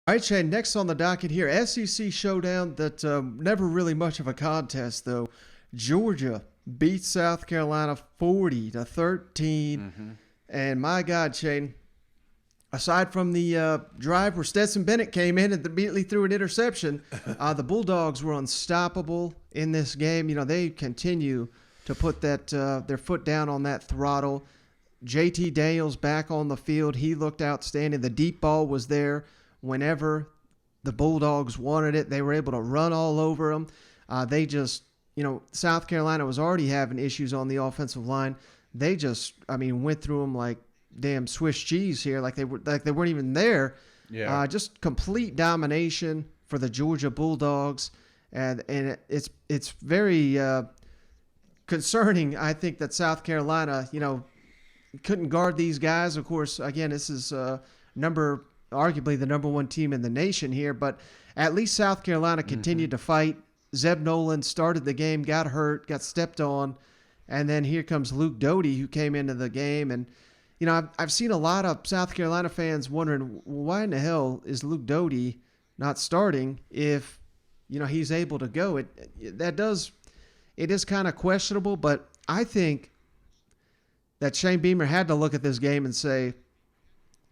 All right, Shane, next on the docket here, SEC showdown that never really much of a contest, though. Georgia beats South Carolina 40-13. Mm-hmm. And my God, Shane, aside from the drive where Stetson Bennett came in and immediately threw an interception, the Bulldogs were unstoppable in this game. You know, they continue to put that their foot down on that throttle. JT Daniels back on the field. He looked outstanding. The deep ball was there whenever the Bulldogs wanted it. They were able to run all over them. They just, South Carolina was already having issues on the offensive line. They just, went through them like damn Swiss cheese here, like they weren't even there. Yeah. Just complete domination for the Georgia Bulldogs, and it's very concerning. I think that South Carolina, couldn't guard these guys. Of course, again, this is arguably the number one team in the nation here, but at least South Carolina continued to fight. Zeb Nolan started the game, got hurt, got stepped on, and then here comes Luke Doty, who came into the game. And, I've seen a lot of South Carolina fans wondering, why in the hell is Luke Doty not starting if, he's able to go? It is kind of questionable, but I think that Shane Beamer had to look at this game and say,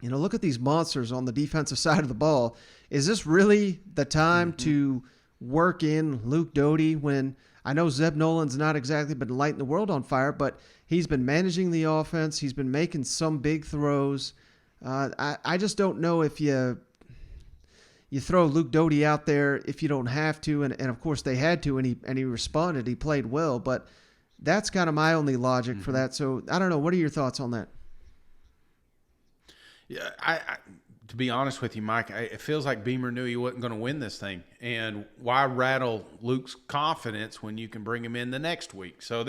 look at these monsters on the defensive side of the ball. Is this really the time to work in Luke Doty when I know Zeb Nolan's not exactly been lighting the world on fire, but he's been managing the offense. He's been making some big throws. I just don't know if you throw Luke Doty out there if you don't have to, and of course they had to, and he responded. He played well, but that's kind of my only logic for that. So I don't know. What are your thoughts on that? Yeah, I to be honest with you, Mike, it feels like Beamer knew he wasn't going to win this thing. And why rattle Luke's confidence when you can bring him in the next week? So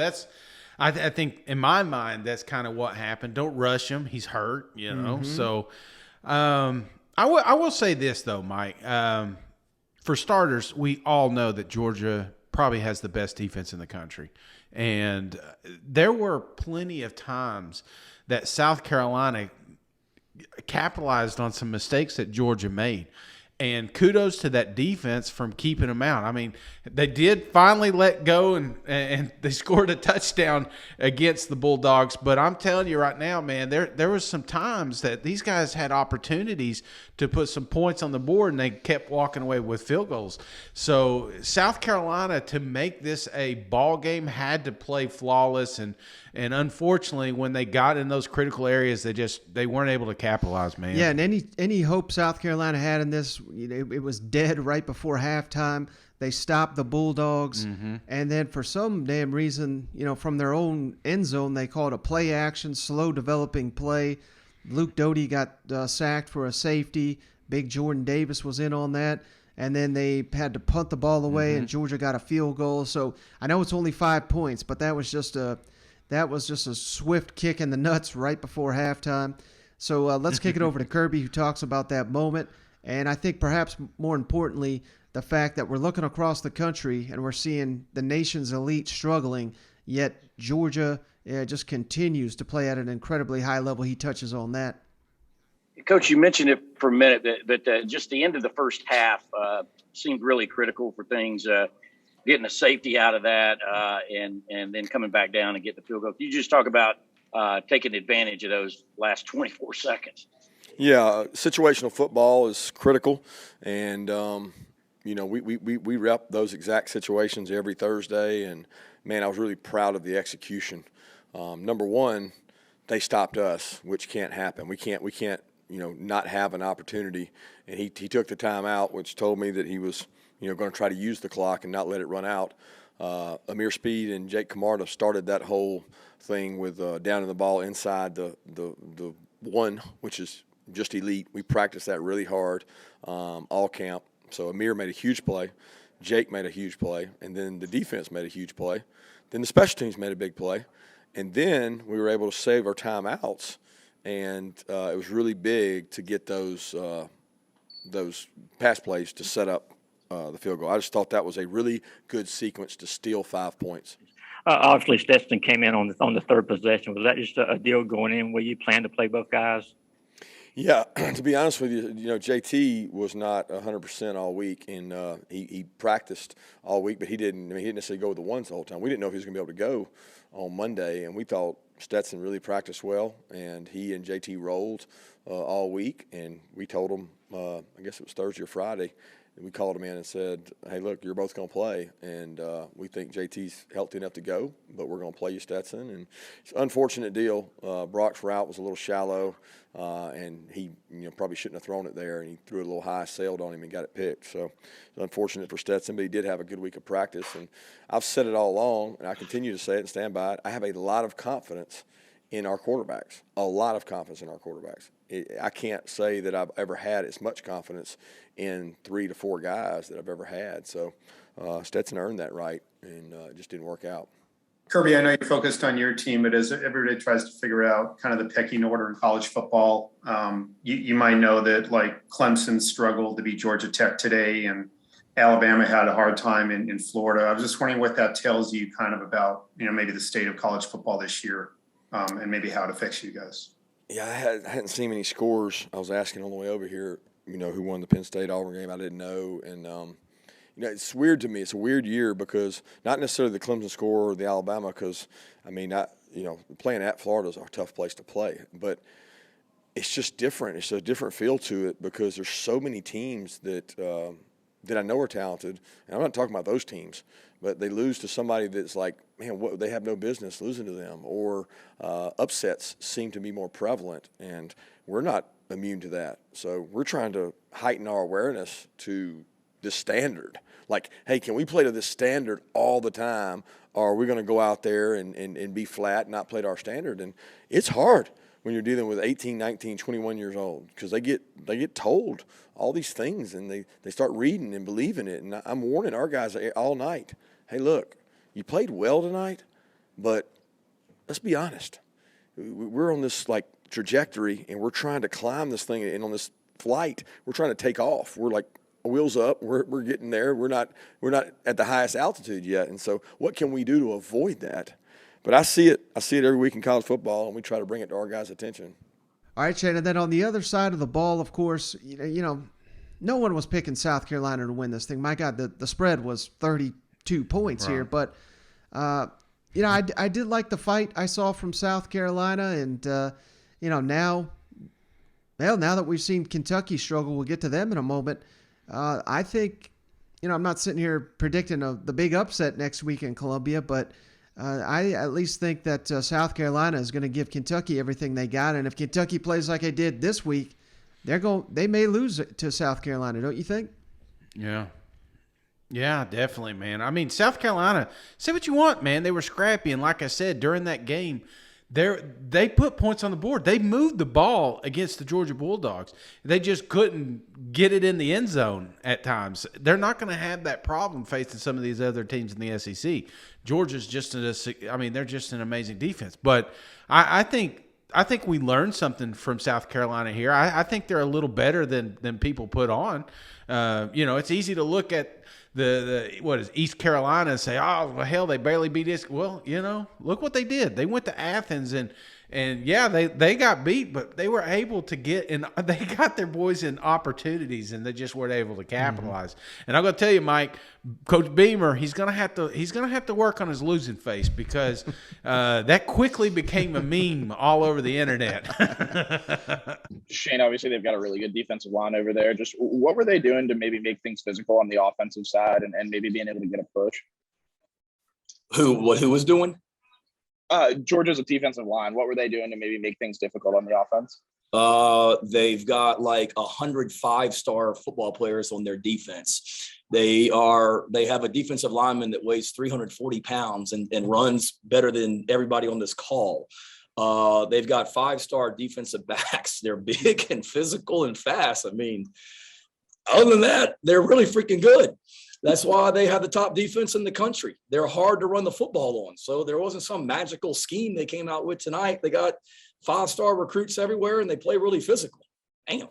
I think in my mind, that's kind of what happened. Don't rush him. He's hurt, So I will say this, though, Mike. For starters, we all know that Georgia probably has the best defense in the country. And there were plenty of times that South Carolina capitalized on some mistakes that Georgia made. And kudos to that defense from keeping them out. I mean, they did finally let go and they scored a touchdown against the Bulldogs. But I'm telling you right now, man, there was some times that these guys had opportunities to put some points on the board and they kept walking away with field goals. So South Carolina, to make this a ball game, had to play flawless. And unfortunately, when they got in those critical areas, they weren't able to capitalize, man. Yeah, and any hope South Carolina had in this, it was dead right before halftime. They stopped the Bulldogs, and then for some damn reason, from their own end zone, they called a play action, slow developing play. Luke Doty got sacked for a safety. Big Jordan Davis was in on that. And then they had to punt the ball away, and Georgia got a field goal. So I know it's only 5 points, but that was just a swift kick in the nuts right before halftime. So let's kick it over to Kirby, who talks about that moment. And I think perhaps more importantly, the fact that we're looking across the country and we're seeing the nation's elite struggling, yet Georgia just continues to play at an incredibly high level. He touches on that. Coach, you mentioned it for a minute, that just the end of the first half seemed really critical for things, getting a safety out of that and then coming back down and getting the field goal. Can you just talk about taking advantage of those last 24 seconds? Yeah, situational football is critical, and we rep those exact situations every Thursday. And man, I was really proud of the execution. Number one, they stopped us, which can't happen. We can't not have an opportunity. And he took the time out, which told me that he was going to try to use the clock and not let it run out. Amir Speed and Jake Camarda started that whole thing with down in the ball inside the one, which is just elite. We practiced that really hard all camp. So Amir made a huge play. Jake made a huge play. And then the defense made a huge play. Then the special teams made a big play. And then we were able to save our timeouts. And it was really big to get those pass plays to set up the field goal. I just thought that was a really good sequence to steal 5 points. Obviously, Stetson came in on the third possession. Was that just a deal going in where you planned to play both guys? Yeah, to be honest with you, JT was not 100% all week, and he practiced all week, but he didn't necessarily go with the ones the whole time. We didn't know if he was going to be able to go on Monday, and we thought Stetson really practiced well, and he and JT rolled all week, and we told him, I guess it was Thursday or Friday, and we called him in and said, hey, look, you're both going to play, and we think JT's healthy enough to go, but we're going to play you, Stetson. And it's an unfortunate deal. Brock's route was a little shallow, and he probably shouldn't have thrown it there, and he threw it a little high, sailed on him, and got it picked. So it's unfortunate for Stetson, but he did have a good week of practice. And I've said it all along, and I continue to say it and stand by it. I have a lot of confidence in our quarterbacks, a lot of confidence in our quarterbacks. I can't say that I've ever had as much confidence in 3 to 4 guys that I've ever had. So Stetson earned that right, and it just didn't work out. Kirby, I know you're focused on your team, but as everybody tries to figure out kind of the pecking order in college football, you might know that like Clemson struggled to beat Georgia Tech today, and Alabama had a hard time in Florida. I was just wondering what that tells you kind of about, maybe the state of college football this year, and maybe how it affects you guys. Yeah, I hadn't seen any scores. I was asking on the way over here, who won the Penn State-Auburn game. I didn't know. And, it's weird to me. It's a weird year because not necessarily the Clemson score or the Alabama because, playing at Florida is a tough place to play. But it's just different. It's a different feel to it because there's so many teams that I know are talented. And I'm not talking about those teams, but they lose to somebody that's like, man, they have no business losing to them. Or upsets seem to be more prevalent, and we're not immune to that. So we're trying to heighten our awareness to this standard. Like, hey, can we play to this standard all the time, or are we going to go out there and be flat and not play to our standard? And it's hard when you're dealing with 18, 19, 21 years old because they get told all these things, and they start reading and believing it. And I'm warning our guys all night, hey, look, you played well tonight, but let's be honest. We're on this, trajectory, and we're trying to climb this thing, and on this flight, we're trying to take off. We're like, wheels up. We're getting there. We're not at the highest altitude yet. And so what can we do to avoid that? But I see it every week in college football, and we try to bring it to our guys' attention. All right, Shane, and then on the other side of the ball, of course, no one was picking South Carolina to win this thing. My God, the spread was 32 points here. But, I did like the fight I saw from South Carolina. And, now that we've seen Kentucky struggle, we'll get to them in a moment. I think, I'm not sitting here predicting the big upset next week in Columbia, but I at least think that South Carolina is going to give Kentucky everything they got. And if Kentucky plays like they did this week, they may lose to South Carolina, don't you think? Yeah. Yeah, definitely, man. I mean, South Carolina, say what you want, man. They were scrappy. And like I said, during that game, they put points on the board. They moved the ball against the Georgia Bulldogs. They just couldn't get it in the end zone at times. They're not going to have that problem facing some of these other teams in the SEC. Georgia's they're just an amazing defense. But I think we learned something from South Carolina here. I think they're a little better than people put on. It's easy to look at what is East Carolina and say, oh, well, hell, they barely beat us. Well, look what they did. They went to Athens and yeah, they got beat, but they were able to they got their boys in opportunities, and they just weren't able to capitalize. Mm-hmm. And I'm going to tell you, Mike, Coach Beamer, he's going to have to work on his losing face because that quickly became a meme all over the internet. Shane, obviously they've got a really good defensive line over there. Just what were they doing to maybe make things physical on the offensive side and maybe being able to get a push? Who was doing? Georgia's defensive line. What were they doing to maybe make things difficult on the offense? They've got like 100 5-star football players on their defense. They have a defensive lineman that weighs 340 pounds and runs better than everybody on this call. They've got 5-star defensive backs. They're big and physical and fast. I mean, other than that, they're really freaking good. That's why they have the top defense in the country. They're hard to run the football on. So there wasn't some magical scheme they came out with tonight. They got 5-star recruits everywhere, and they play really physical. Damn.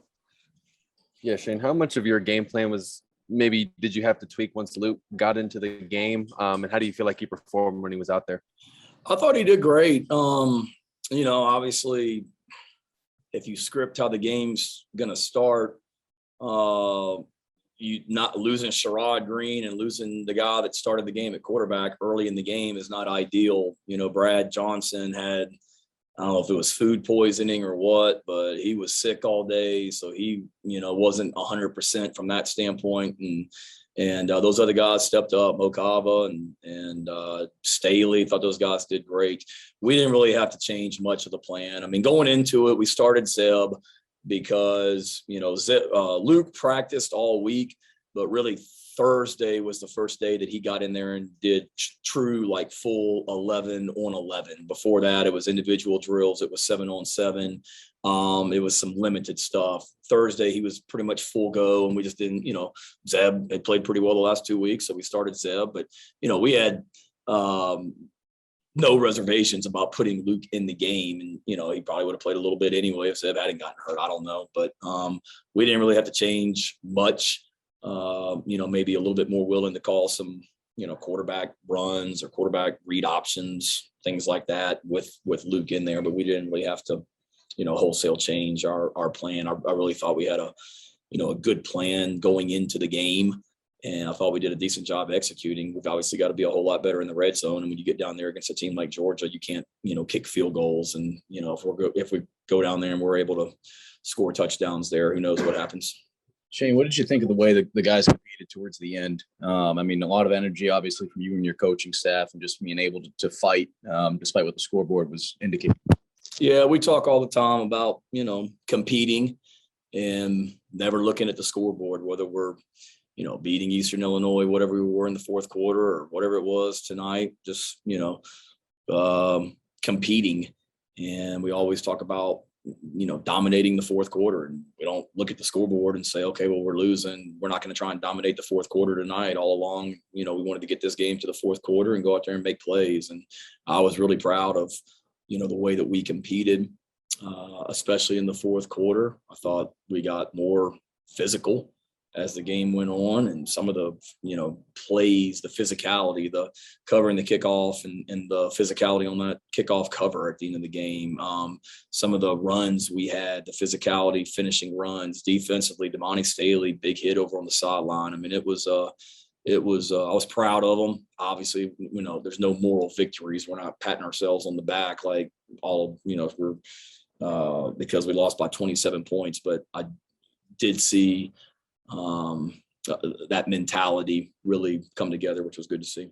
Yeah, Shane, how much of your game plan was maybe did you have to tweak once Luke got into the game? And how do you feel like he performed when he was out there? I thought he did great. Obviously if you script how the game's going to start, you not losing Sherrod Green and losing the guy that started the game at quarterback early in the game is not ideal. Brad Johnson had, I don't know if it was food poisoning or what, but he was sick all day. So he, wasn't 100% from that standpoint. And those other guys stepped up, Mokava and Staley. Thought those guys did great. We didn't really have to change much of the plan. I mean, going into it, we started Zeb because, Luke practiced all week, but really Thursday was the first day that he got in there and did true, like full 11 on 11. Before that, it was individual drills. It was 7 on 7. It was some limited stuff. Thursday, he was pretty much full go, and we just didn't, Zeb had played pretty well the last 2 weeks, so we started Zeb. But, we had no reservations about putting Luke in the game. And, he probably would have played a little bit anyway if Zeb hadn't gotten hurt. I don't know. But we didn't really have to change much. Maybe a little bit more willing to call some, quarterback runs or quarterback read options, things like that with Luke in there. But we didn't really have to, wholesale change our plan. I really thought we had a good plan going into the game. And I thought we did a decent job executing. We've obviously got to be a whole lot better in the red zone. And when you get down there against a team like Georgia, you can't, kick field goals. And, if we go down there and we're able to score touchdowns there, who knows what happens. Shane, what did you think of the way the guys competed towards the end? I mean, a lot of energy, obviously, from you and your coaching staff, and just being able to fight despite what the scoreboard was indicating. Yeah, we talk all the time about, competing and never looking at the scoreboard, whether we're, beating Eastern Illinois, whatever we were in the fourth quarter or whatever it was tonight, just, competing. And we always talk about, dominating the fourth quarter. And we don't look at the scoreboard and say, okay, well, we're losing. We're not going to try and dominate the fourth quarter tonight. All along, we wanted to get this game to the fourth quarter and go out there and make plays. And I was really proud of, the way that we competed, especially in the fourth quarter. I thought we got more physical as the game went on, and some of the, plays, the physicality, the covering the kickoff and the physicality on that kickoff cover at the end of the game. Some of the runs we had, the physicality, finishing runs defensively, Damani Staley, big hit over on the sideline. I mean, I was proud of them. Obviously, there's no moral victories. We're not patting ourselves on the back like we're because we lost by 27 points, but I did see that mentality really come together, which was good to see.